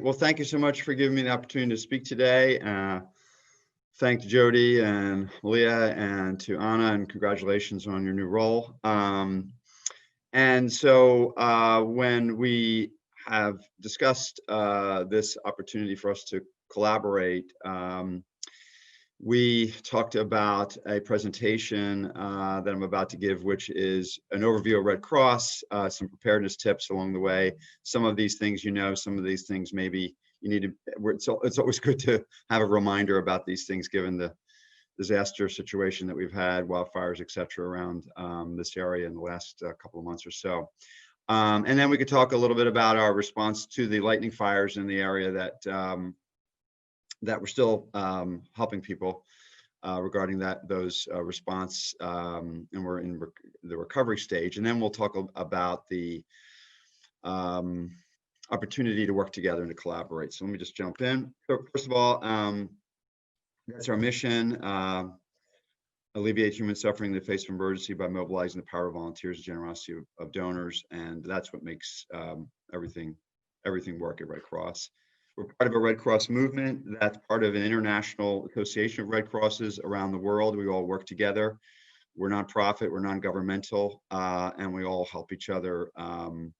Well, thank you so much for giving me the opportunity to speak today. Thank Jody and Leah and to Anna, and congratulations on your new role. When we have discussed this opportunity for us to collaborate, we talked about a presentation that I'm about to give, which is an overview of Red Cross, some preparedness tips along the way. Some of these things, some of these things maybe you need to, it's always good to have a reminder about these things given the disaster situation that we've had, wildfires, et cetera, around this area in the last couple of months or so. And then we could talk a little bit about our response to the lightning fires in the area that we're still helping people regarding those response, and we're in the recovery stage. And then we'll talk about the opportunity to work together and to collaborate. So let me just jump in. So first of all, that's our mission: alleviate human suffering in the face of emergency by mobilizing the power of volunteers, the generosity of donors, and that's what makes everything work at Red Cross. We're part of a Red Cross movement that's part of an international association of Red Crosses around the world. We all work together. We're nonprofit, we're non-governmental, and we all help each other in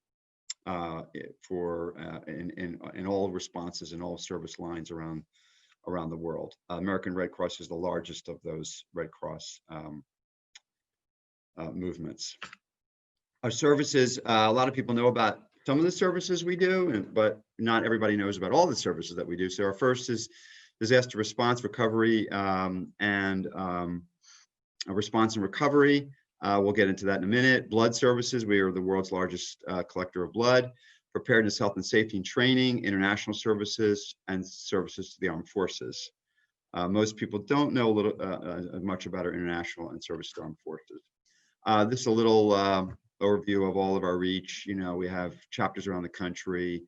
all responses and all service lines around the world. American Red Cross is the largest of those Red Cross movements. Our services, a lot of people know about some of the services we do, but not everybody knows about all the services that we do. So our first is disaster response, recovery, and response and recovery. We'll get into that in a minute. Blood services, we are the world's largest collector of blood. Preparedness, health and safety and training, international services, and services to the armed forces. Most people don't know much about our international and service to armed forces. This is a little overview of all of our reach. We have chapters around the country.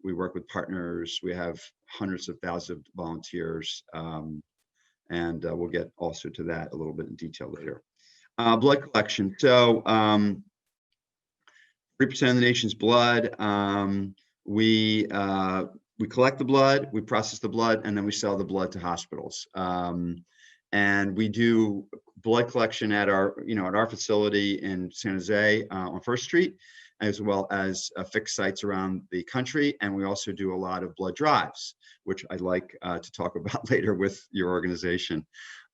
We work with partners. We have hundreds of thousands of volunteers, and we'll get also to that a little bit in detail later. Blood collection. So 3% of the nation's blood. We collect the blood, we process the blood, and then we sell the blood to hospitals. And we do blood collection at our facility in San Jose on First Street, as well as fixed sites around the country. And we also do a lot of blood drives, which I'd like to talk about later with your organization.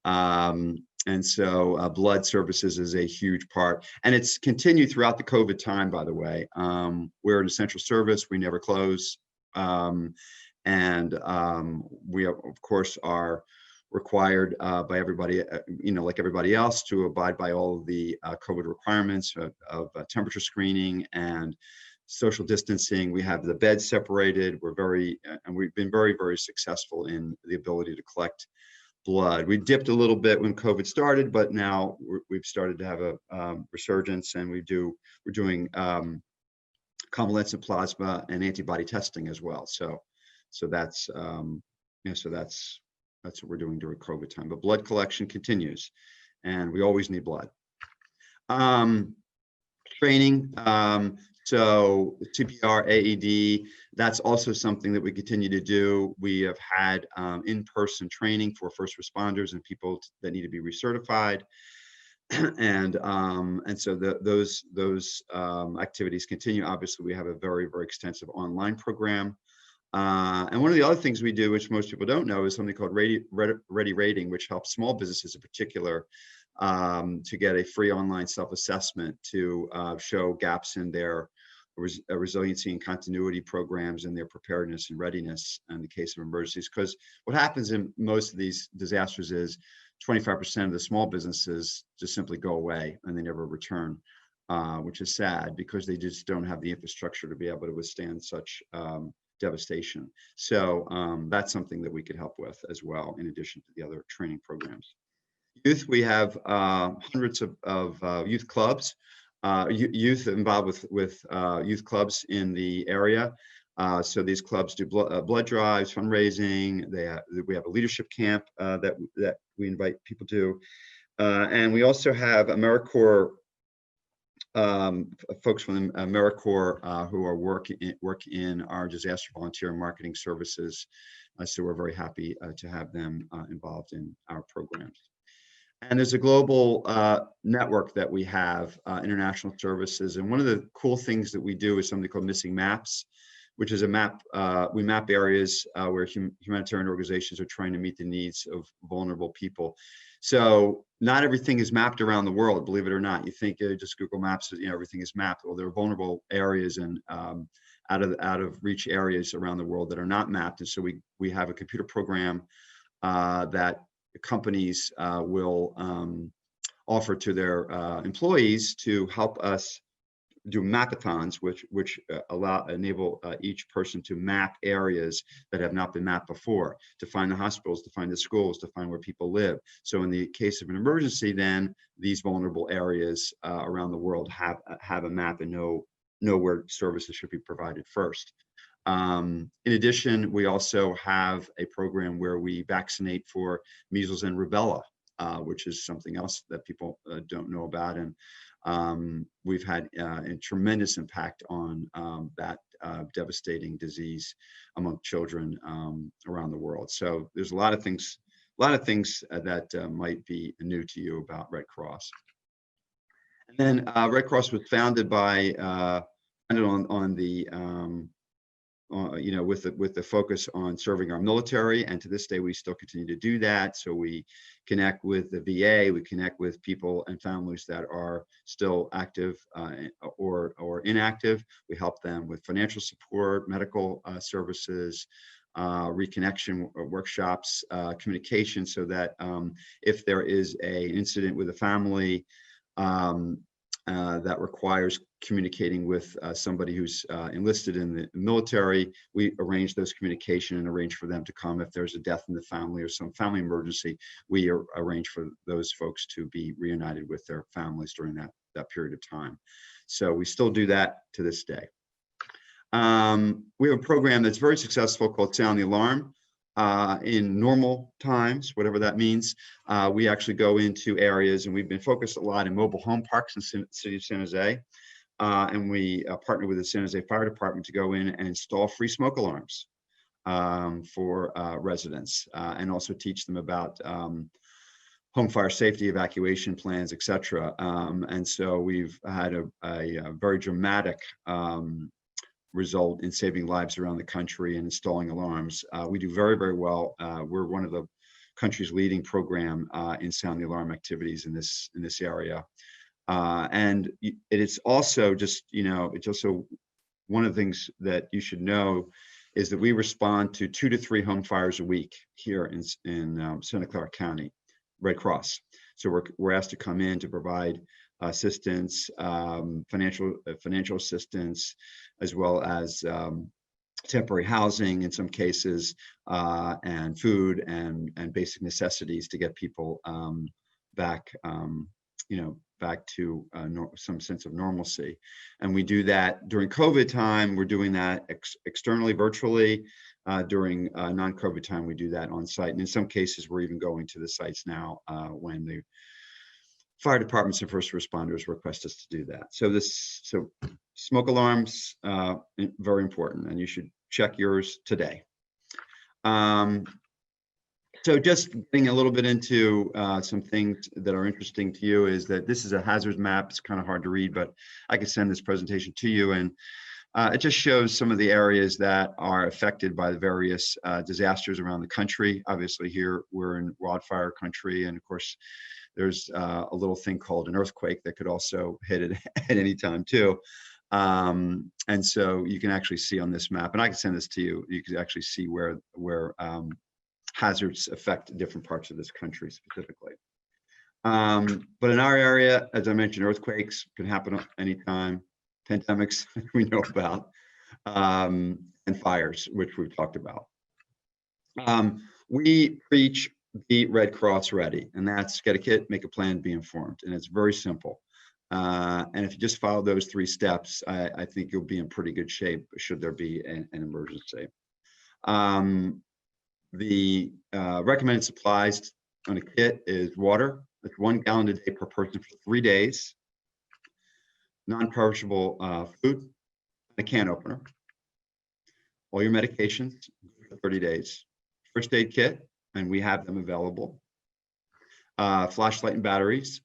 And so blood services is a huge part, and it's continued throughout the COVID time, by the way. We're an essential service, we never close. We of course are required by everybody, like everybody else, to abide by all of the COVID requirements of temperature screening and social distancing. We have the beds separated. And we've been very, very successful in the ability to collect blood. We dipped a little bit when COVID started, but now we've started to have a resurgence, and we're doing convalescent plasma and antibody testing as well. So that's what we're doing during COVID time. But blood collection continues, and we always need blood. Training. So CPR, AED, that's also something that we continue to do. We have had in-person training for first responders and people that need to be recertified. And so those activities continue. Obviously, we have a very, very extensive online program. And one of the other things we do, which most people don't know, is something called Ready Rating, which helps small businesses in particular to get a free online self-assessment to show gaps in their resiliency and continuity programs and their preparedness and readiness in the case of emergencies. Because what happens in most of these disasters is 25% of the small businesses just simply go away and they never return, which is sad because they just don't have the infrastructure to be able to withstand such devastation. So that's something that we could help with as well, in addition to the other training programs. Youth, we have hundreds of youth clubs, youth involved with youth clubs in the area. So these clubs do blood drives, fundraising. We have a leadership camp that we invite people to. And we also have AmeriCorps folks from AmeriCorps who are work in our disaster volunteer and marketing services. So we're very happy to have them involved in our programs. And there's a global network that we have, international services. And one of the cool things that we do is something called Missing Maps, which is a map. We map areas where humanitarian organizations are trying to meet the needs of vulnerable people. So not everything is mapped around the world, believe it or not. You think just Google Maps, everything is mapped. Well, there are vulnerable areas and out of reach areas around the world that are not mapped. And so we have a computer program that companies will offer to their employees to help us do mapathons, which enable each person to map areas that have not been mapped before, to find the hospitals, to find the schools, to find where people live. So in the case of an emergency, then these vulnerable areas around the world have a map and know where services should be provided first. In addition, we also have a program where we vaccinate for measles and rubella, which is something else that people don't know about. And we've had a tremendous impact on that devastating disease among children around the world. So there's a lot of things that might be new to you about Red Cross. And then Red Cross was founded by on the with the focus on serving our military, and to this day we still continue to do that. So we connect with the VA, we connect with people and families that are still active or inactive. We help them with financial support, medical services, reconnection workshops, communication, so that if there is an incident with a family that requires communicating with somebody who's enlisted in the military, we arrange those communication and arrange for them to come. If there's a death in the family or some family emergency, we arrange for those folks to be reunited with their families during that period of time. So we still do that to this day. We have a program that's very successful called Sound the Alarm. In normal times, whatever that means, we actually go into areas, and we've been focused a lot in mobile home parks in the city of San Jose. And we partner with the San Jose Fire Department to go in and install free smoke alarms for residents, and also teach them about home fire safety, evacuation plans, etc. And so we've had a very dramatic result in saving lives around the country and installing alarms. We do very, very well. We're one of the country's leading program in sound the alarm activities in this area. And it is also just, it's also one of the things that you should know is that we respond to 2 to 3 home fires a week here in Santa Clara County, Red Cross. So we're asked to come in to provide assistance, financial assistance, as well as temporary housing in some cases, and food and basic necessities to get people back, back to some sense of normalcy. And we do that during COVID time. We're doing that externally, virtually. During non-COVID time, we do that on site. And in some cases, we're even going to the sites now when the fire departments and first responders request us to do that. So smoke alarms, very important, and you should check yours today. So just getting a little bit into some things that are interesting to you is that this is a hazards map. It's kind of hard to read, but I can send this presentation to you, and it just shows some of the areas that are affected by the various disasters around the country. Obviously here we're in wildfire country, and of course there's a little thing called an earthquake that could also hit it at any time too. And so you can actually see on this map, and I can send this to you, you can actually see where hazards affect different parts of this country specifically. But in our area, as I mentioned, earthquakes can happen anytime, pandemics we know about, and fires, which we've talked about. We preach be Red Cross ready, and that's get a kit, make a plan, be informed, and it's very simple. And if you just follow those 3 steps, I think you'll be in pretty good shape should there be an emergency. The recommended supplies on a kit is water. It's 1 gallon a day per person for 3 days. non-perishable food, a can opener, all your medications for 30 days, first aid kit, and we have them available, flashlight and batteries,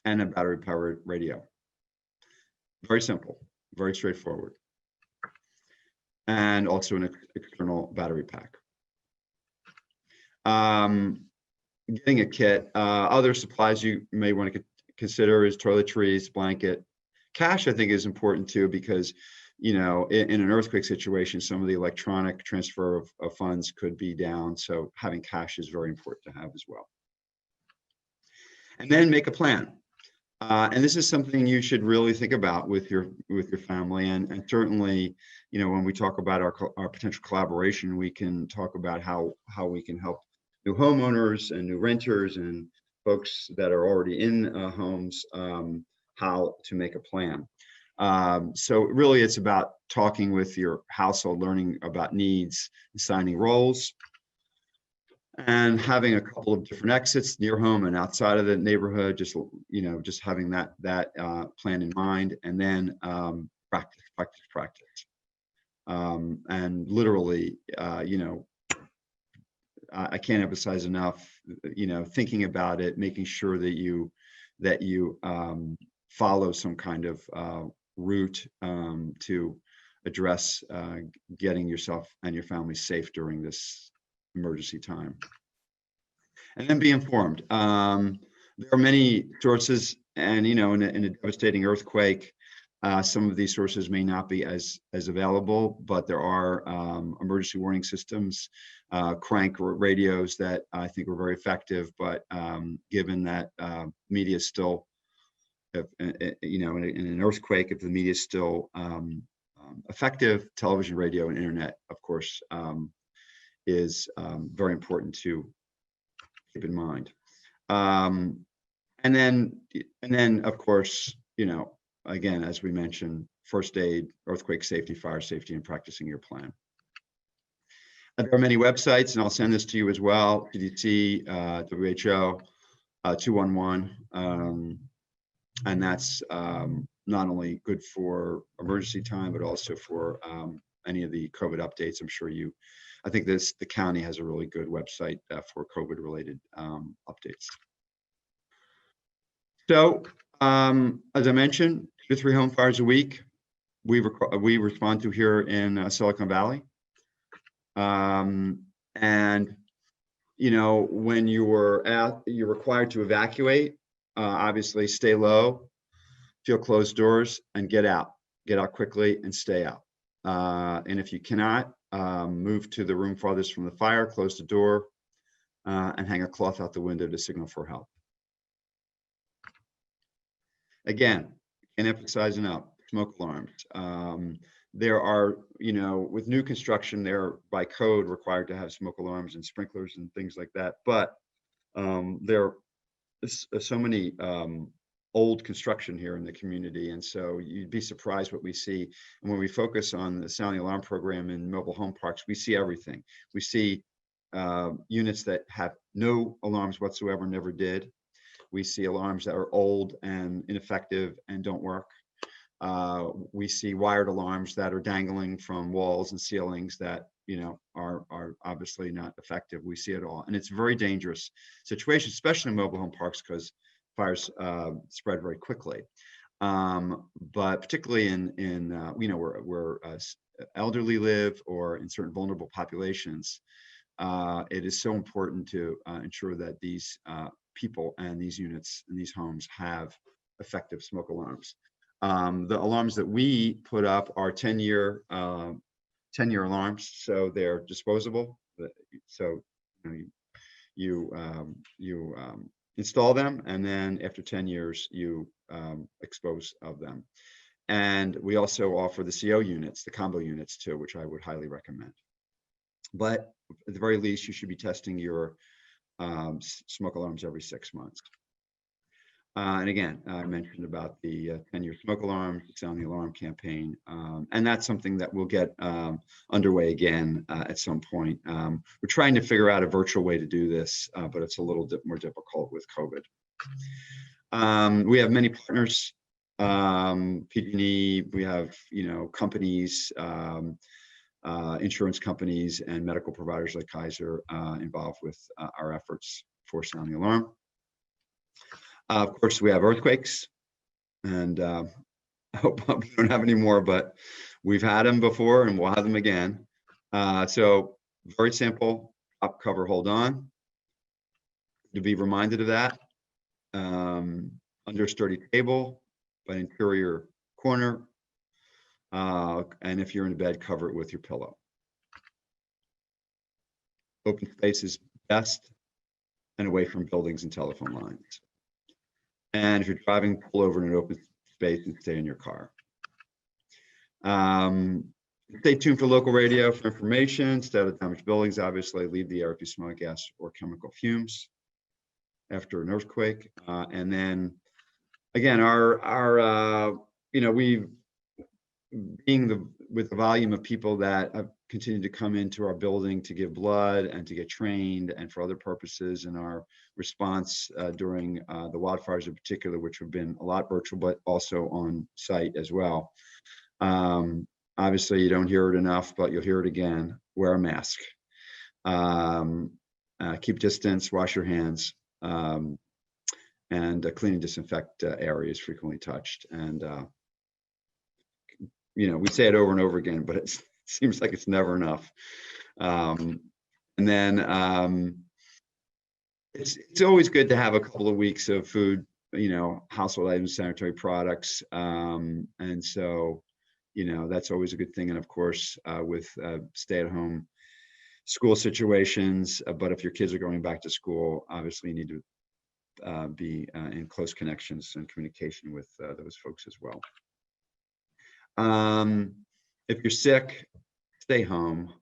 and a battery-powered radio. Very simple, very straightforward. And also an external battery pack. Getting a kit, other supplies you may want to consider is toiletries, blanket. Cash, I think, is important too, because, you know, in an earthquake situation, some of the electronic transfer of funds could be down. So having cash is very important to have as well. And then make a plan. And this is something you should really think about with your family, and certainly, you know, when we talk about our potential collaboration, we can talk about how we can help new homeowners and new renters and folks that are already in homes, how to make a plan. So really, it's about talking with your household, learning about needs, assigning roles, and having a couple of different exits near home and outside of the neighborhood. Just, you know, just having that plan in mind, and then practice, and literally, you know, I can't emphasize enough, you know, thinking about it, making sure that you follow some kind of route to address getting yourself and your family safe during this emergency time. And then be informed. There are many sources, and, you know, in a devastating earthquake, some of these sources may not be as available, but there are emergency warning systems, crank radios that I think are very effective. But given that media is still, you know, in an earthquake, if the media is still effective, television, radio, and internet, of course, is very important to keep in mind. And then, of course, you know, again, as we mentioned, first aid, earthquake safety, fire safety, and practicing your plan. There are many websites, and I'll send this to you as well: CDC, WHO, 211, and that's not only good for emergency time, but also for any of the COVID updates. I'm sure I think the county has a really good website for COVID-related updates. So, as I mentioned, 2 to 3 home fires a week we respond to here in Silicon Valley. And, you know, when you're required to evacuate, obviously stay low, feel closed doors, and get out quickly and stay out. And if you cannot, move to the room farthest from the fire, close the door, and hang a cloth out the window to signal for help. Again, can't emphasize enough, smoke alarms. There are, you know, with new construction, they're by code required to have smoke alarms and sprinklers and things like that. But there are so many old construction here in the community, and so you'd be surprised what we see. And when we focus on the sounding alarm program in mobile home parks, we see everything. We see units that have no alarms whatsoever, never did. We see alarms that are old and ineffective and don't work. We see wired alarms that are dangling from walls and ceilings that, you know, are obviously not effective. We see it all, and it's a very dangerous situation, especially in mobile home parks, because fires spread very quickly. But particularly in you know, where elderly live, or in certain vulnerable populations, it is so important to ensure that these people and these units and these homes have effective smoke alarms. The alarms that we put up are 10-year alarms, so they're disposable. So, you know, you install them, and then after 10 years, you expose of them. And we also offer the CO units, the combo units too, which I would highly recommend. But at the very least, you should be testing your smoke alarms every 6 months. And again, I mentioned about the 10-year smoke alarm, sound the alarm campaign, and that's something that we'll get underway again at some point. We're trying to figure out a virtual way to do this, but it's a little bit more difficult with COVID. We have many partners PG&E, we have, companies, insurance companies and medical providers like Kaiser involved with our efforts for sound the alarm. Of course, we have earthquakes, and I hope we don't have any more, but we've had them before and we'll have them again. So very simple: top, cover, hold on. To be reminded of that. Under a sturdy table, by interior corner, and if you're in bed, cover it with your pillow. Open space is best, and away from buildings and telephone lines. And if you're driving, pull over in an open space and stay in your car. Stay tuned for local radio for information. Stay out of damaged buildings, obviously. Leave the air if you smell gas or chemical fumes after an earthquake. And then again, with the volume of people that have continued to come into our building to give blood and to get trained and for other purposes, and our response during the wildfires in particular, which have been a lot virtual, but also on site as well. Obviously, you don't hear it enough, but you'll hear it again. Wear a mask. Keep distance, wash your hands, and clean and disinfect areas frequently touched. And we say it over and over again, but it seems like it's never enough. And then it's always good to have a couple of weeks of food, household items, sanitary products. And so, that's always a good thing. And of course, with stay-at-home school situations, but if your kids are going back to school, obviously you need to be in close connections and communication with those folks as well. If you're sick, stay home,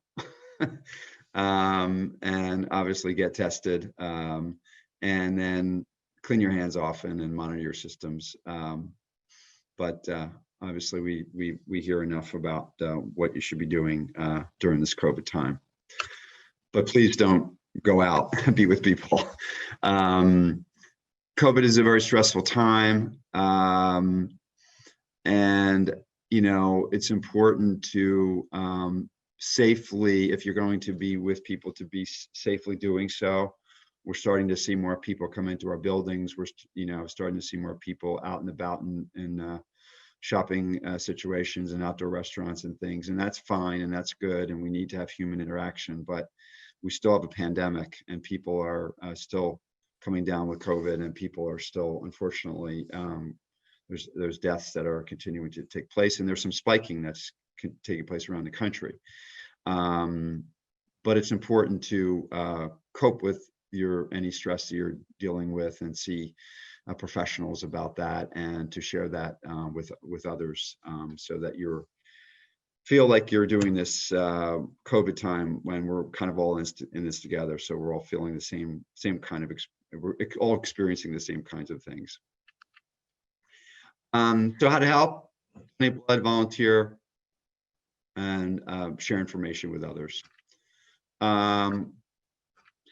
and obviously get tested, and then clean your hands often and monitor your systems. But obviously we hear enough about what you should be doing during this COVID time. But please don't go out and be with people. COVID is a very stressful time, and it's important to safely, if you're going to be with people, to be safely doing so. We're starting to see more people come into our buildings. We're starting to see more people out and about in shopping situations and outdoor restaurants and things, and that's fine and that's good, and we need to have human interaction, but we still have a pandemic, and people are still coming down with COVID, and people are still, unfortunately, there's deaths that are continuing to take place, and there's some spiking that's taking place around the country. But it's important to cope with any stress that you're dealing with, and see professionals about that, and to share that with others, so that you feel like you're doing this COVID time when we're kind of all in this together. So we're all feeling the same kind of, we're all experiencing the same kinds of things. So how to help: donate blood, volunteer, and share information with others. So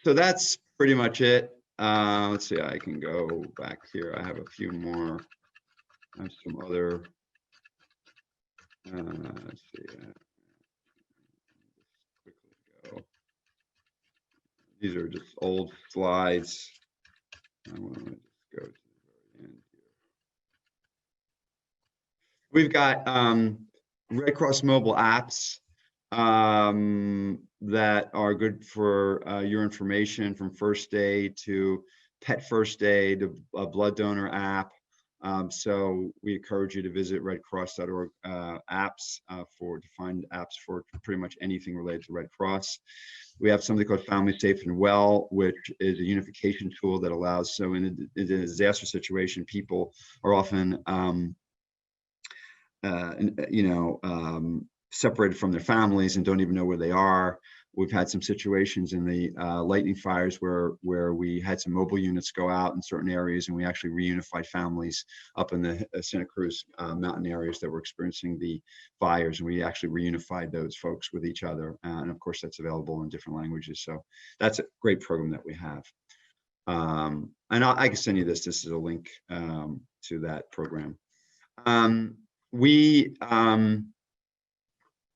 that's pretty much it. Let's see, I can go back here. I have a few more. I have some other, let's see, quickly go. These are just old slides. I want to just go to the very end here. We've got Red Cross mobile apps that are good for your information, from first aid to pet first aid, a blood donor app. So we encourage you to visit redcross.org apps to find apps for pretty much anything related to Red Cross. We have something called Family Safe and Well, which is a unification tool that allows, so in a disaster situation, people are often separated from their families and don't even know where they are. We've had some situations in the lightning fires where we had some mobile units go out in certain areas, and we actually reunified families up in the Santa Cruz mountain areas that were experiencing the fires, and we actually reunified those folks with each other. And of course, that's available in different languages. So that's a great program that we have. And I can send you this. This is a link to that program. Um, we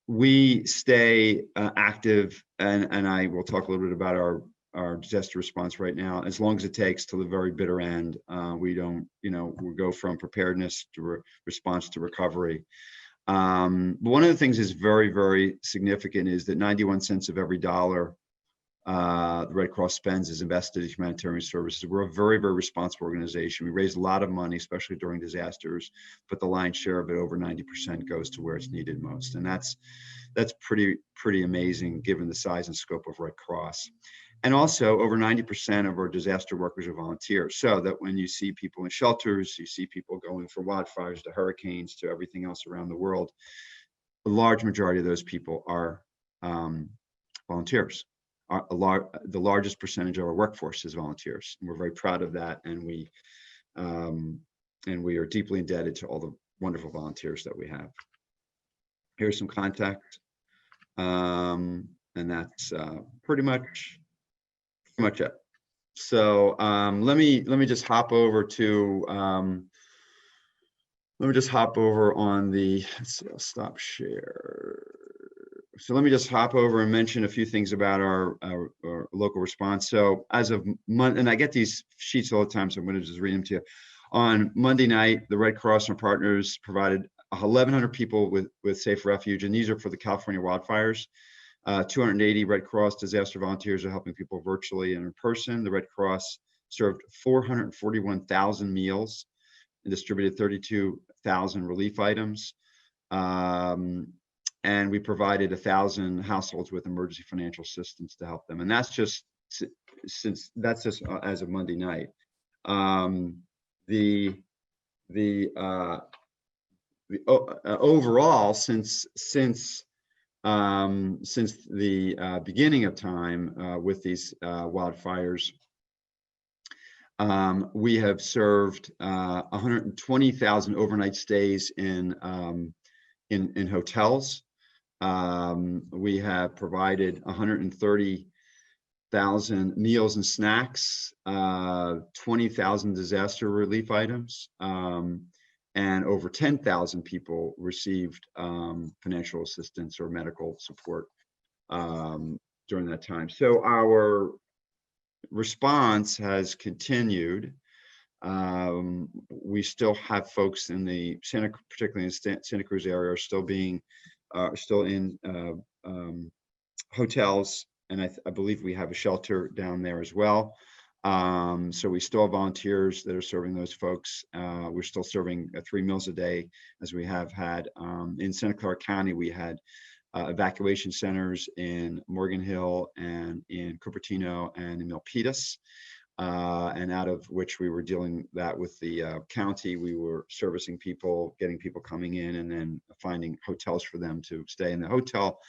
we stay active, and I will talk a little bit about our disaster response right now, as long as it takes to the very bitter end. We don't, we go from preparedness to response to recovery. But one of the things is very, very significant is that 91 cents of every dollar the Red Cross spends is invested in humanitarian services. We're a very, very responsible organization. We raise a lot of money, especially during disasters, but the lion's share of it, over 90%, goes to where it's needed most. And that's pretty amazing given the size and scope of Red Cross. And also, over 90% of our disaster workers are volunteers. So that when you see people in shelters, you see people going from wildfires to hurricanes to everything else around the world, a large majority of those people are volunteers. The largest percentage of our workforce is volunteers, and we're very proud of that. And we are deeply indebted to all the wonderful volunteers that we have. Here's some contact, and that's pretty much it. So let me just hop over to on the, let's see, I'll stop share. So let me just hop over and mention a few things about our local response. So as of Monday, and I get these sheets all the time, so I'm going to just read them to you. On Monday night, the Red Cross and partners provided 1,100 people with safe refuge, and these are for the California wildfires. 280 Red Cross disaster volunteers are helping people virtually and in person. The Red Cross served 441,000 meals and distributed 32,000 relief items. And we provided 1,000 households with emergency financial assistance to help them. And that's just as of Monday night. Overall, since the beginning of time with these wildfires, we have served 120,000 overnight stays in hotels. We have provided 130,000 meals and snacks, 20,000 disaster relief items, and over 10,000 people received financial assistance or medical support during that time. So our response has continued. We still have folks in the particularly in Santa Cruz area, are still in hotels, and I believe we have a shelter down there as well. So we still have volunteers that are serving those folks. We're still serving 3 meals a day, as we have had in Santa Clara County. We had evacuation centers in Morgan Hill and in Cupertino and in Milpitas. And out of which we were dealing that with the county. We were servicing people, getting people coming in, and then finding hotels for them to stay. And the hotel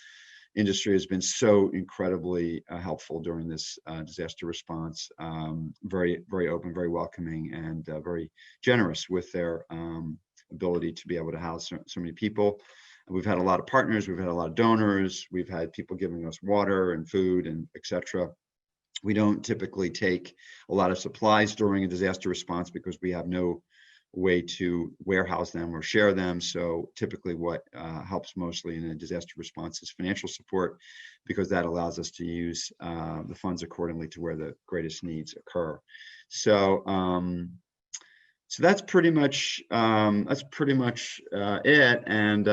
industry has been so incredibly helpful during this disaster response. Very, very open, very welcoming, and very generous with their ability to be able to house so many people. We've had a lot of partners, we've had a lot of donors, we've had people giving us water and food and etc. We don't typically take a lot of supplies during a disaster response because we have no way to warehouse them or share them. So typically what helps mostly in a disaster response is financial support, because that allows us to use the funds accordingly to where the greatest needs occur. So so that's pretty much it. And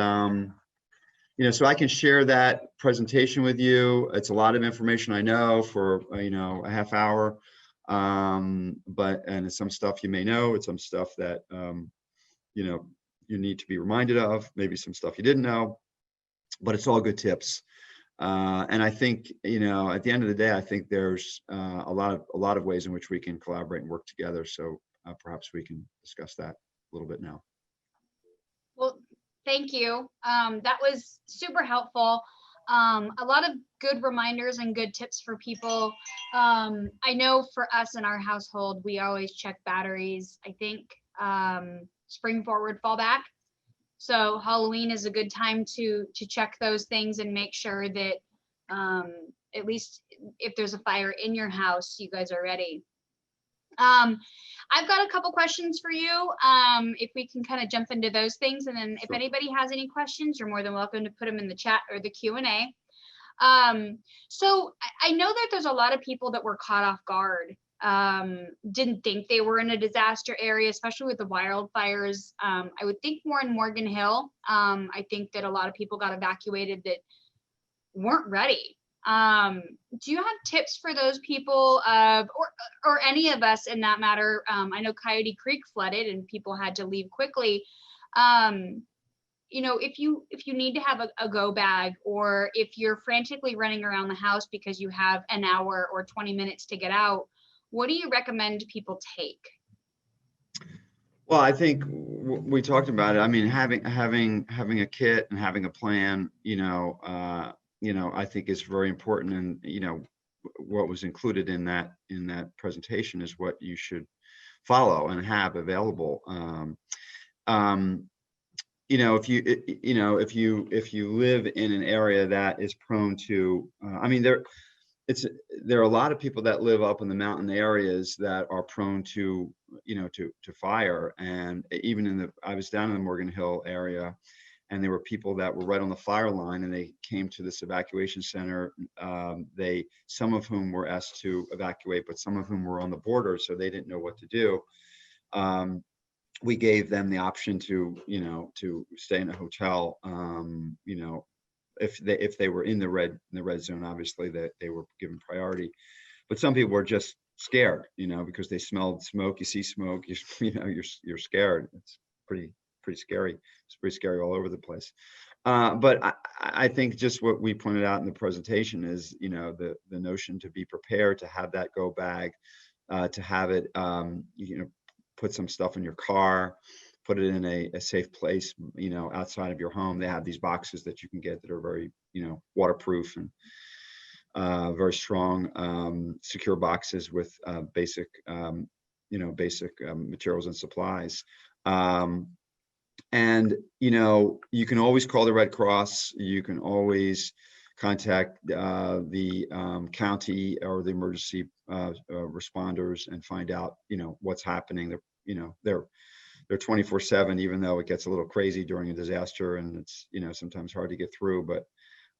so I can share that presentation with you. It's a lot of information, I know, for a half hour, but it's some stuff you may know, it's some stuff that you need to be reminded of, maybe some stuff you didn't know, but it's all good tips. And I think at the end of the day, I think there's a lot of ways in which we can collaborate and work together. So perhaps we can discuss that a little bit now. Well, thank you. That was super helpful. A lot of good reminders and good tips for people. I know for us in our household, we always check batteries. I think spring forward, fall back. So Halloween is a good time to check those things and make sure that at least if there's a fire in your house, you guys are ready. I've got a couple questions for you. If we can kind of jump into those things, and then if Sure. anybody has any questions, you're more than welcome to put them in the chat or the Q&A. So I know that there's a lot of people that were caught off guard, didn't think they were in a disaster area, especially with the wildfires. I would think more in Morgan Hill. I think that a lot of people got evacuated that weren't ready. Do you have tips for those people, or any of us in that matter? I know Coyote Creek flooded and people had to leave quickly. You know, if you need to have a go bag, or if you're frantically running around the house because you have an hour or 20 minutes to get out, what do you recommend people take? Well, I think we talked about it. I mean, having a kit and having a plan, I think is very important. And what was included in that presentation is what you should follow and have available. If you live in an area that is prone to, I mean, there are a lot of people that live up in the mountain areas that are prone to, to fire. And even I was down in the Morgan Hill area, and there were people that were right on the fire line, and they came to this evacuation center. Some of whom were asked to evacuate, but some of whom were on the border, so they didn't know what to do. We gave them the option to stay in a hotel. If they were in the red zone, obviously that they were given priority. But some people were just scared, because they smelled smoke. You see smoke, you're scared. It's pretty scary. It's pretty scary all over the place. But I think just what we pointed out in the presentation is, the notion to be prepared, to have that go bag, to have it, put some stuff in your car, put it in a safe place, outside of your home. They have these boxes that you can get that are very, waterproof and very strong, secure boxes with basic materials and supplies. And you can always call the Red Cross. You can always contact the county or the emergency responders and find out what's happening. They're 24/7, even though it gets a little crazy during a disaster, and it's sometimes hard to get through. But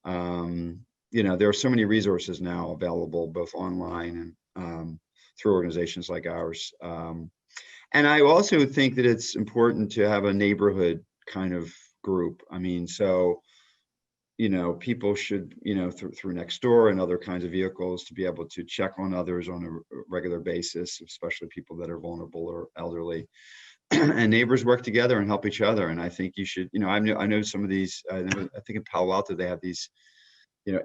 there are so many resources now available, both online and through organizations like ours. And I also think that it's important to have a neighborhood kind of group. I mean, so people should, through Nextdoor and other kinds of vehicles, to be able to check on others on a regular basis, especially people that are vulnerable or elderly. And neighbors work together and help each other. And I think you should, I know some of these, I think in Palo Alto, they have these,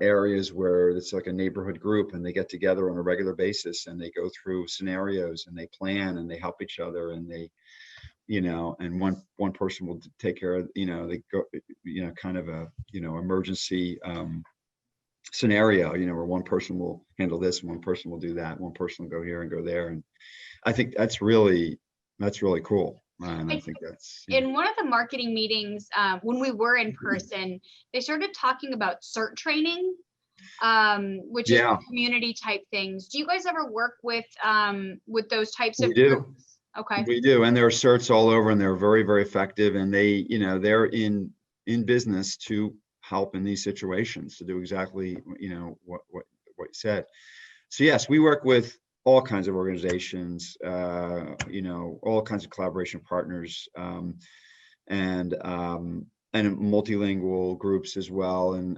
areas where it's like a neighborhood group, and they get together on a regular basis, and they go through scenarios, and they plan, and they help each other, and they, and one person will take care of, they go, kind of a, emergency scenario, where one person will handle this, and one person will do that, one person will go here and go there. And I think that's really cool. And I think that's in one of the marketing meetings, when we were in person, they started talking about CERT training, which is community type things. Do you guys ever work with those types of groups? Okay. We do, and there are certs all over, and they're very, very effective. And they, they're in business to help in these situations, to do exactly, what you said. So yes, we work with all kinds of organizations, all kinds of collaboration partners, and multilingual groups as well, and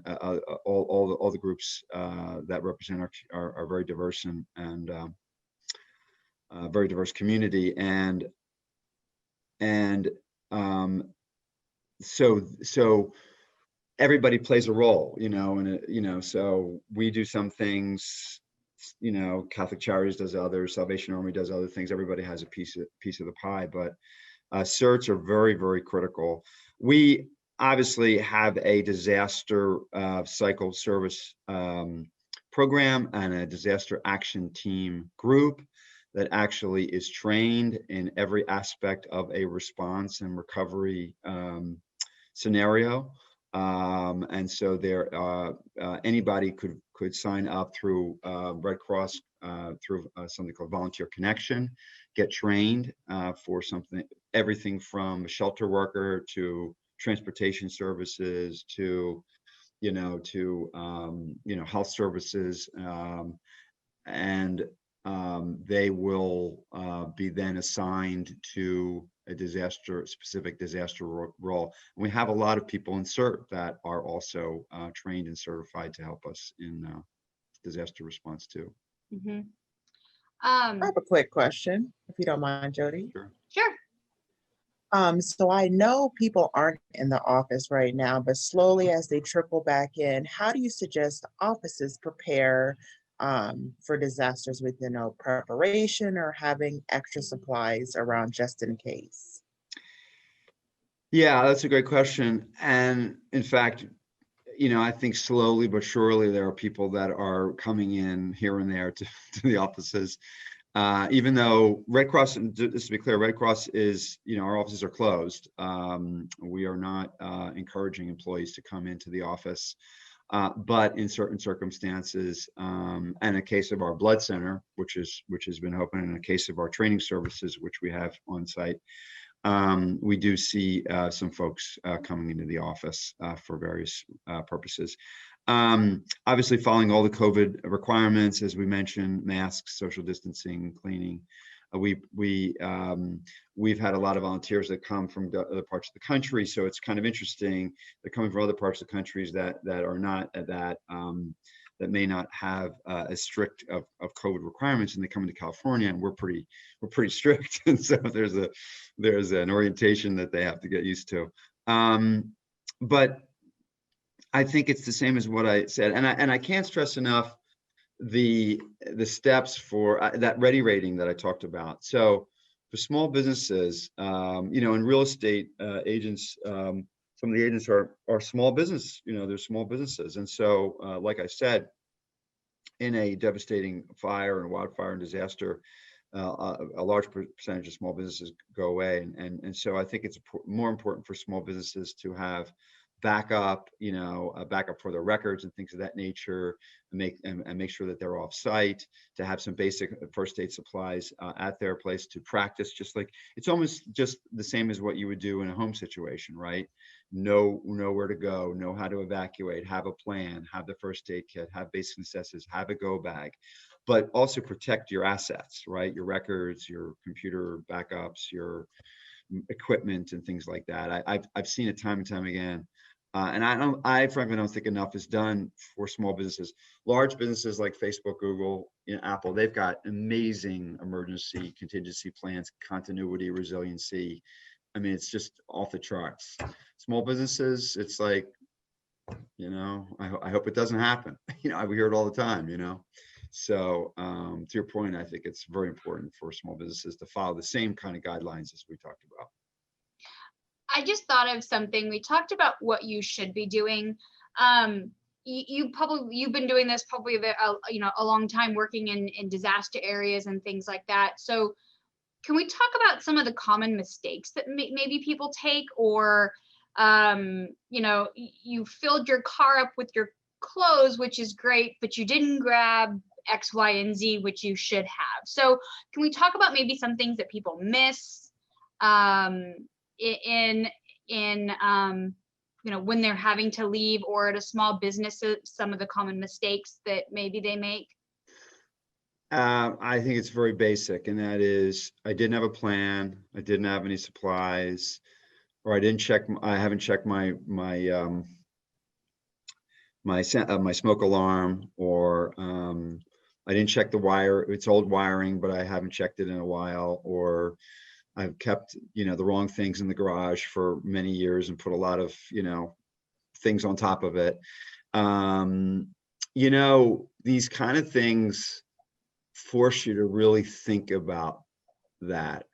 all the groups that represent our very diverse and very diverse community. So everybody plays a role, and so we do some things, Catholic Charities does others, Salvation Army does other things. Everybody has a piece of the pie, but certs are very, very critical. We obviously have a disaster cycle service program and a disaster action team group that actually is trained in every aspect of a response and recovery scenario. And so there, anybody could sign up through Red Cross, through something called Volunteer Connection, get trained for something, everything from a shelter worker to transportation services to, health services. And they will be then assigned to a specific disaster role. And we have a lot of people in CERT that are also trained and certified to help us in disaster response too. Mhm. I have a quick question, if you don't mind, Jody. Sure. Sure. So I know people aren't in the office right now, but slowly as they trickle back in, how do you suggest offices prepare for disasters with, preparation or having extra supplies around just in case? Yeah, that's a great question. And in fact, I think slowly but surely there are people that are coming in here and there to the offices. Even though Red Cross, and just to be clear, Red Cross is, our offices are closed. We are not encouraging employees to come into the office. But in certain circumstances, and a case of our blood center, which has been open, and a case of our training services, which we have on site, we do see some folks coming into the office for various purposes. Obviously, following all the COVID requirements, as we mentioned, masks, social distancing, cleaning. We've had a lot of volunteers that come from other parts of the country, so it's kind of interesting. They're coming from other parts of the countries that are not at that may not have as strict of COVID requirements, and they come into California, and we're pretty strict, and so there's an orientation that they have to get used to. But I think it's the same as what I said, and I can't stress enough the steps for that ready rating that I talked about. So for small businesses, in real estate, agents, some of the agents are small business, they're small businesses. And so, like I said, in a devastating fire and wildfire and disaster, a large percentage of small businesses go away. And so I think it's more important for small businesses to have backup, a backup for their records and things of that nature, and make sure that they're off site, to have some basic first aid supplies at their place to practice. Just like, it's almost just the same as what you would do in a home situation, right? Know where to go, know how to evacuate, have a plan, have the first aid kit, have basic necessities, have a go bag, but also protect your assets, right? Your records, your computer backups, your equipment, and things like that. I've seen it time and time again. And I frankly don't think enough is done for small businesses. Large businesses like Facebook, Google, Apple, they've got amazing emergency contingency plans, continuity, resiliency. I mean, it's just off the charts. Small businesses, it's like, I hope it doesn't happen. We hear it all the time, So to your point, I think it's very important for small businesses to follow the same kind of guidelines as we talked about. I just thought of something. We talked about what you should be doing. You've been doing this probably a long time, working in disaster areas and things like that. So can we talk about some of the common mistakes that maybe people take, or you filled your car up with your clothes, which is great, but you didn't grab X, Y, and Z, which you should have. So can we talk about maybe some things that people miss in when they're having to leave, or at a small business, some of the common mistakes that maybe they make? I think it's very basic, and that is, I didn't have a plan, I didn't have any supplies, or I haven't checked my smoke alarm, or I didn't check the wire. It's old wiring, but I haven't checked it in a while, or I've kept, the wrong things in the garage for many years and put a lot of, things on top of it. These kind of things force you to really think about that.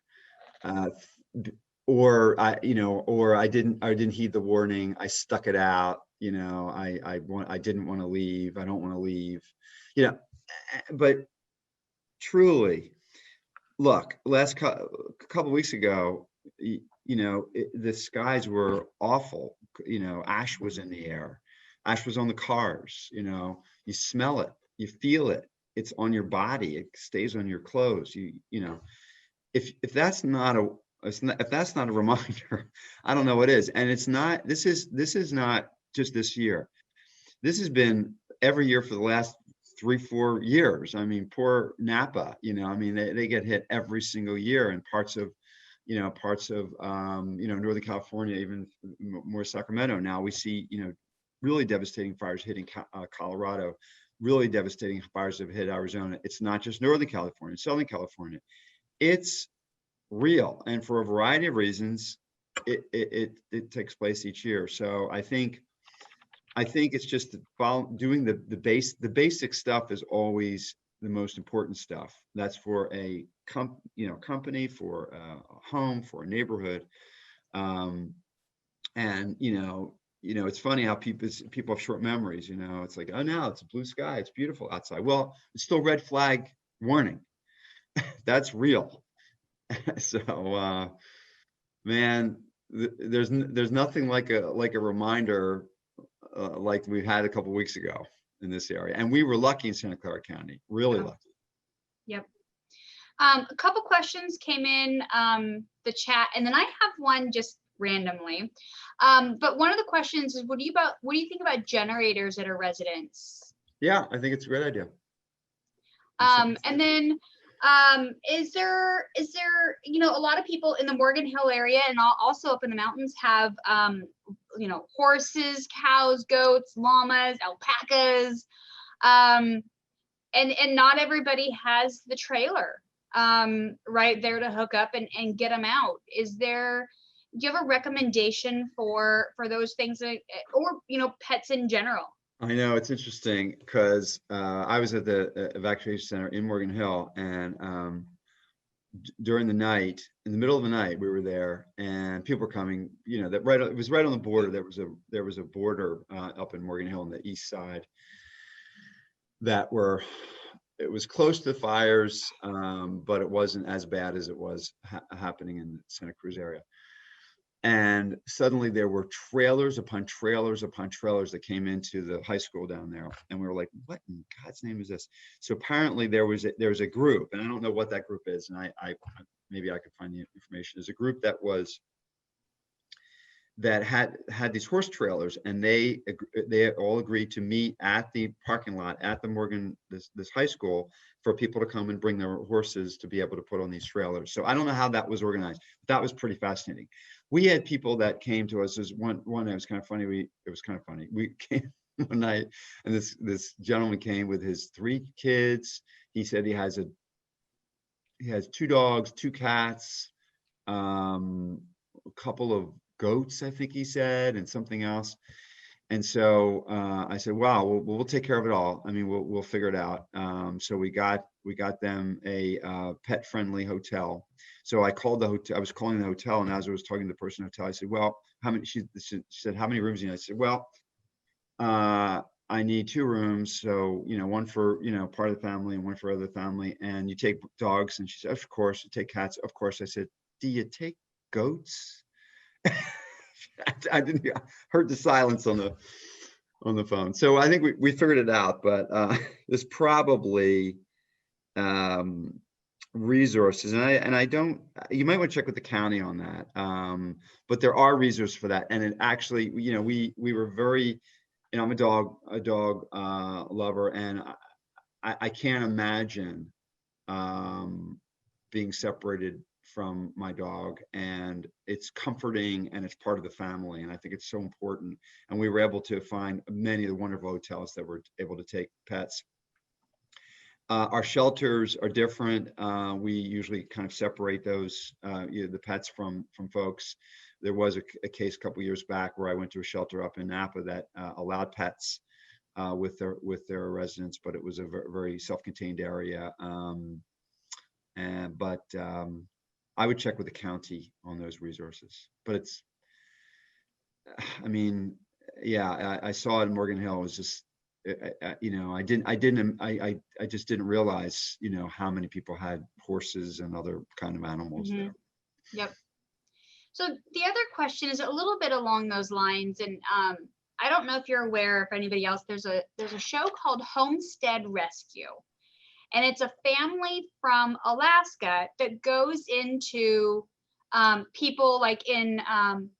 Or I didn't heed the warning. I stuck it out. I didn't want to leave. I don't want to leave. But truly, look, couple weeks ago, the skies were awful, ash was in the air. Ash was on the cars, you smell it, you feel it. It's on your body. It stays on your clothes. If that's not a, if that's not a reminder, I don't know what is. And it's not, this is not just this year. This has been every year for the last 3-4 years. I mean, poor Napa, they get hit every single year, and parts of Northern California, even more Sacramento. Now we see, really devastating fires hitting Colorado, really devastating fires have hit Arizona. It's not just Northern California, Southern California. It's real. And for a variety of reasons, it takes place each year. So I think it's just doing the basic stuff is always the most important stuff. That's for a company, for a home, for a neighborhood. And it's funny how people have short memories. It's like, oh, now it's a blue sky, it's beautiful outside. Well, it's still red flag warning. That's real. So man, there's nothing like a reminder like we had a couple of weeks ago in this area. And we were lucky in Santa Clara County, really lucky. Yep. A couple questions came in the chat, and then I have one just randomly. But one of the questions is, what do you think about generators at a residence? Yeah, I think it's a great idea. And then is there a lot of people in the Morgan Hill area and also up in the mountains have horses, cows, goats, llamas, alpacas, and not everybody has the trailer right there to hook up and get them out. Do you have a recommendation for those things, or pets in general? I know, it's interesting because I was at the evacuation center in Morgan Hill, and during the night, in the middle of the night, we were there, and people were coming. It was right on the border. There was a border up in Morgan Hill on the east side it was close to the fires, but it wasn't as bad as it was happening in the Santa Cruz area. And suddenly there were trailers upon trailers upon trailers that came into the high school down there. And we were like, what in God's name is this? So apparently there was a group, and I don't know what that group is. And I maybe I could find the information. There's a group that had these horse trailers, and they all agreed to meet at the parking lot at the Morgan, this high school, for people to come and bring their horses to be able to put on these trailers. So I don't know how that was organized, but that was pretty fascinating. We had people that came to us. There's one that was kind of funny. It was kind of funny. We came one night, and this gentleman came with his 3 kids. He said he has 2 dogs, 2 cats, a couple of goats, I think he said, and something else. And so I said, wow, we'll take care of it all. I mean, we'll figure it out. So we got them a pet friendly hotel. So I called the hotel. I was calling the hotel, and as I was talking to the person in the hotel, I said, well, how many? She said, how many rooms do you need? I said, well, I need 2 rooms. So, one for, part of the family and one for other family. And you take dogs? And she said, of course. You take cats? Of course. I said, do you take goats? I didn't heard the silence on the phone. So I think we figured it out, but there's probably resources, and I don't. You might want to check with the county on that. But there are resources for that, and it actually, we were very. I'm a dog lover, and I can't imagine being separated from my dog, and it's comforting, and it's part of the family, and I think it's so important. And we were able to find many of the wonderful hotels that were able to take pets. Our shelters are different. We usually kind of separate those the pets from folks. There was a case a couple years back where I went to a shelter up in Napa that allowed pets with their residents, but it was a very self-contained area. But I would check with the county on those resources. But it's, I mean, yeah, I saw it in Morgan Hill. It was just, I just didn't realize, how many people had horses and other kind of animals there. Yep. So the other question is a little bit along those lines, and I don't know if you're aware, if anybody else, there's a show called Homestead Rescue, and it's a family from Alaska that goes into people like in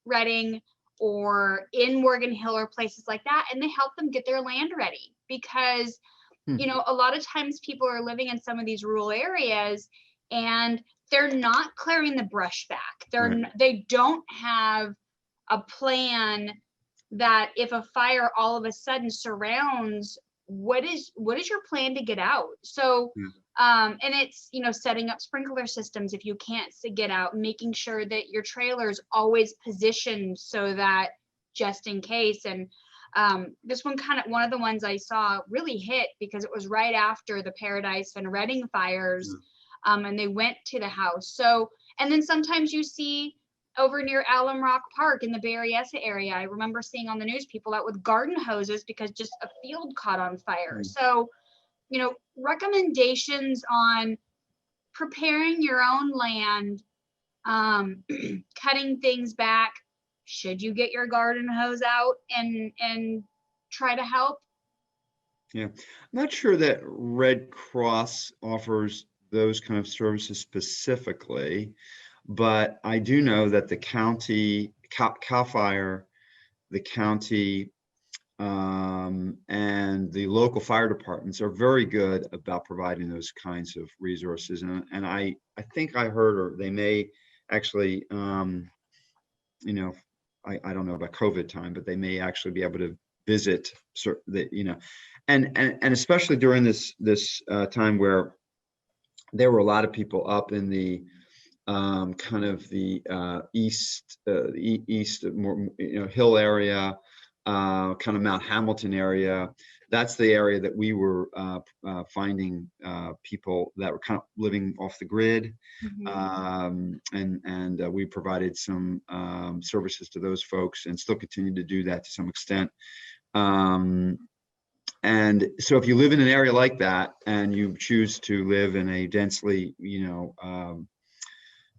Reading or in Morgan Hill or places like that, and they help them get their land ready because you know, a lot of times people are living in some of these rural areas and they're not clearing the brush back. Right. They don't have a plan that if a fire all of a sudden surrounds, what is your plan to get out? So and it's, you know, setting up sprinkler systems if you can't get out, making sure that your trailer is always positioned so that just in case. And this one one of the ones I saw really hit because it was right after the Paradise and Reading fires, and they went to the house. So, and then sometimes you see over near Alum Rock Park in the Berryessa area, I remember seeing on the news people out with garden hoses because just a field caught on fire. So, you know, recommendations on preparing your own land, cutting things back. Should you get your garden hose out and try to help? Yeah, I'm not sure that Red Cross offers those kind of services specifically, but I do know that the county, CAL FIRE, the county, and the local fire departments are very good about providing those kinds of resources. And I think I heard, or they may actually, you know, I don't know about COVID time, but they may actually be able to visit the, you know, and especially during this time where there were a lot of people up in the kind of the east, more, you know, hill area, kind of Mount Hamilton area. That's the area that we were finding people that were kind of living off the grid. And we provided some services to those folks and still continue to do that to some extent. And so if you live in an area like that and you choose to live in a densely, in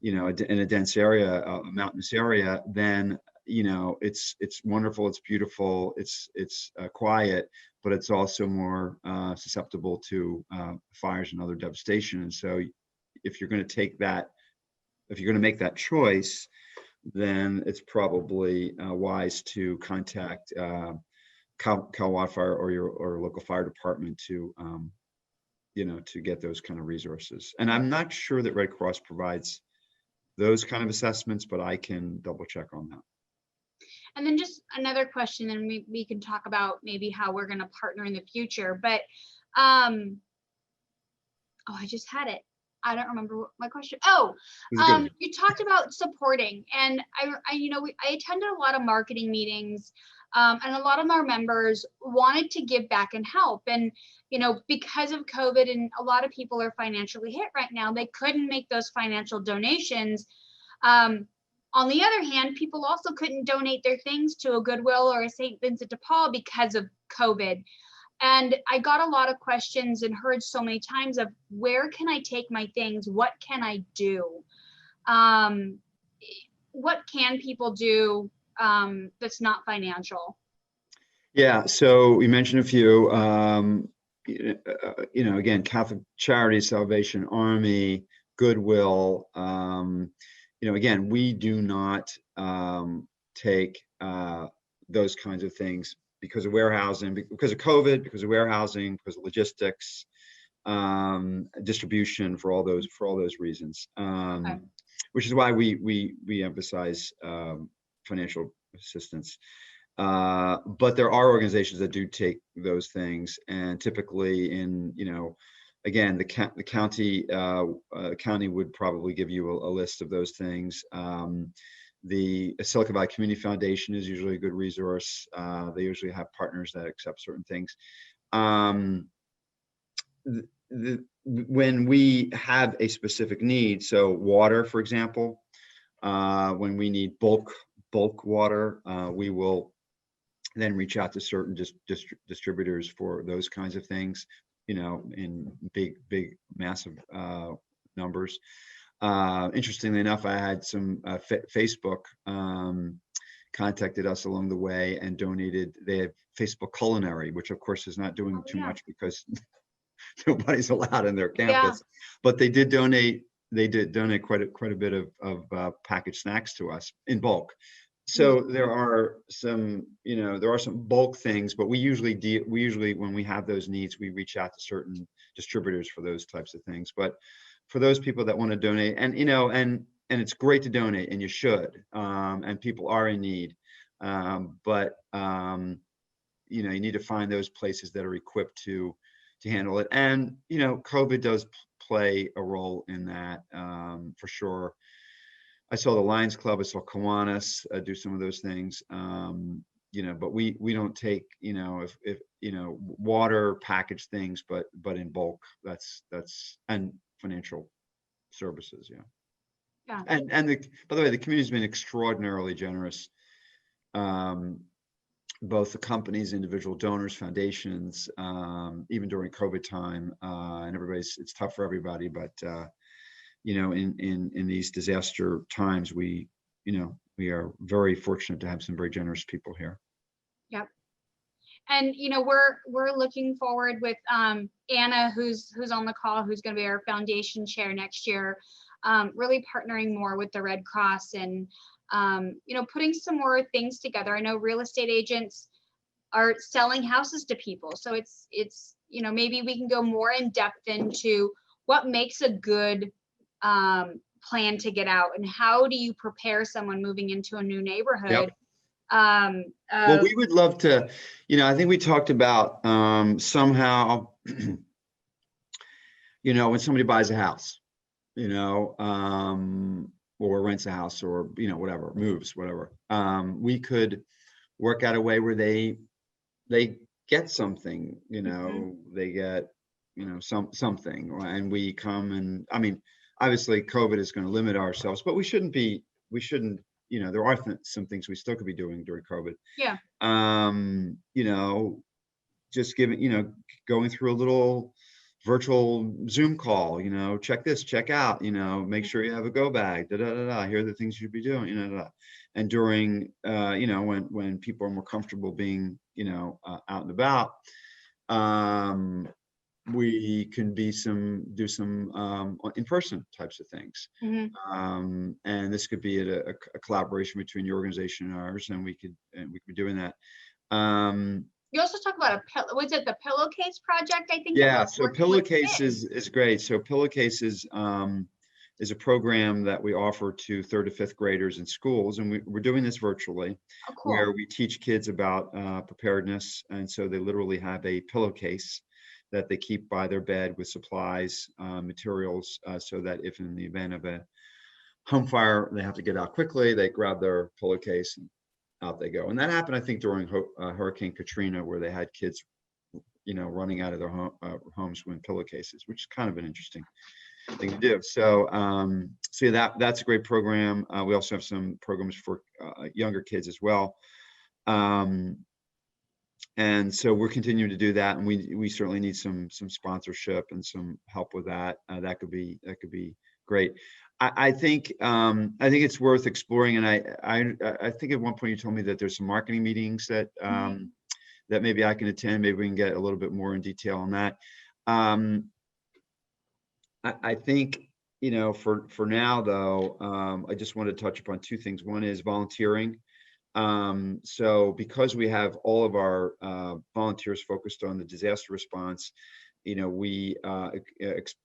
a dense area, a mountainous area, then, you know, it's wonderful, it's beautiful, it's quiet, but it's also more susceptible to fires and other devastation. And so if you're going to make that choice, then it's probably wise to contact Cal Wildfire or your local fire department to to get those kind of resources. And I'm not sure that Red Cross provides those kind of assessments, but I can double check on that. And then just another question, and we can talk about maybe how we're going to partner in the future. But oh, I just had it. I don't remember what my question. Oh, you talked about supporting, and I attended a lot of marketing meetings, and a lot of our members wanted to give back and help. And you know, because of COVID, and a lot of people are financially hit right now, they couldn't make those financial donations. On the other hand, people also couldn't donate their things to a Goodwill or a St. Vincent de Paul because of COVID. And I got a lot of questions and heard so many times of where can I take my things? What can I do? What can people do that's not financial? Yeah, so we mentioned a few, again, Catholic Charities, Salvation Army, Goodwill. Again, we do not take those kinds of things because of warehousing, because of COVID, because of warehousing, because of logistics, distribution, for all those reasons. Okay. Which is why we emphasize financial assistance. But there are organizations that do take those things, and typically again, the county would probably give you a list of those things. The Silicon Valley Community Foundation is usually a good resource. They usually have partners that accept certain things. When we have a specific need, so water, for example, when we need bulk water, we will then reach out to certain distributors for those kinds of things, in big massive numbers. Interestingly enough, I had some Facebook contacted us along the way and donated. They have Facebook Culinary, which of course is not doing Oh, too yeah. much because nobody's allowed in their Yeah. campus. But they did donate. They did donate quite a bit of packaged snacks to us in bulk. So there are some, there are some bulk things, but we usually when we have those needs, we reach out to certain distributors for those types of things. But for those people that want to donate, and it's great to donate, and you should, and people are in need, but you need to find those places that are equipped to handle it. And COVID does play a role in that, for sure. I saw the Lions Club, I saw Kiwanis do some of those things, but we don't take, if water packaged things, but in bulk. That's and financial services, yeah. Yeah. And by the way, the community's been extraordinarily generous. Both the companies, individual donors, foundations, even during COVID time, and it's tough for everybody, but in these disaster times, we are very fortunate to have some very generous people here. Yep. And we're looking forward with Anna, who's on the call, who's going to be our foundation chair next year, really partnering more with the Red Cross and putting some more things together. I know real estate agents are selling houses to people, so it's maybe we can go more in depth into what makes a good plan to get out, and how do you prepare someone moving into a new neighborhood. Yep. Well, we would love to, I think we talked about somehow, when somebody buys a house, or rents a house, or whatever, moves, whatever, we could work out a way where they get something, they get something, and we come, and I mean, obviously COVID is going to limit ourselves, but we shouldn't, there are some things we still could be doing during COVID. Yeah. Just giving, going through a little virtual Zoom call, check this, check out, make sure you have a go bag, here are the things you'd be doing, and during, when people are more comfortable being, out and about, we can do some in-person types of things. Mm-hmm. And this could be a collaboration between your organization and ours, and we could be doing that. You also talk about was it the pillowcase project? I think. Yeah, so Pillowcase is great. So Pillowcase is a program that we offer to 3rd to 5th graders in schools, and we're doing this virtually. Oh, cool. Where we teach kids about preparedness, and so they literally have a pillowcase that they keep by their bed with supplies, materials, so that if in the event of a home fire, they have to get out quickly, they grab their pillowcase and out they go. And that happened, I think, during Hurricane Katrina, where they had kids, running out of their homes with pillowcases, which is kind of an interesting thing to do. So, yeah, that's a great program. We also have some programs for younger kids as well. And so we're continuing to do that, and we certainly need some sponsorship and some help with that. That could be great. I think it's worth exploring, and I think at one point you told me that there's some marketing meetings that that maybe I can attend. Maybe we can get a little bit more in detail on that. I think for now though, I just want to touch upon 2 things. One is volunteering. So because we have all of our volunteers focused on the disaster response, we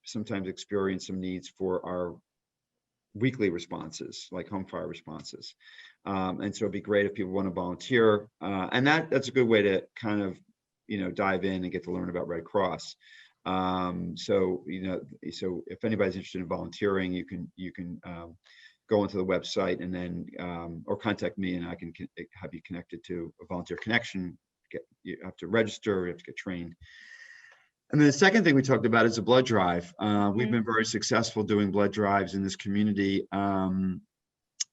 sometimes experience some needs for our weekly responses, like home fire responses. And so it'd be great if people want to volunteer. And that's a good way to kind of, dive in and get to learn about Red Cross. So if anybody's interested in volunteering, you can go onto the website and then, or contact me, and I can have you connected to a volunteer connection. You have to register, you have to get trained. And then the second thing we talked about is a blood drive. We've been very successful doing blood drives in this community,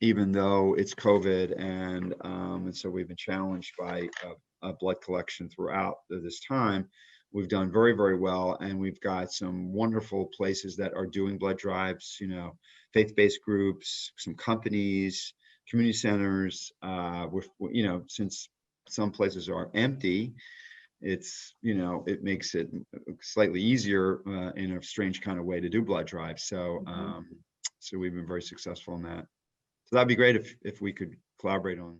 even though it's COVID, and so we've been challenged by blood collection throughout this time. We've done very, very well, and we've got some wonderful places that are doing blood drives. faith-based groups, some companies, community centers, with, you know, since some places are empty, it's, you know, it makes it slightly easier in a strange kind of way to do blood drives. So, so we've been very successful in that. So that'd be great if we could collaborate on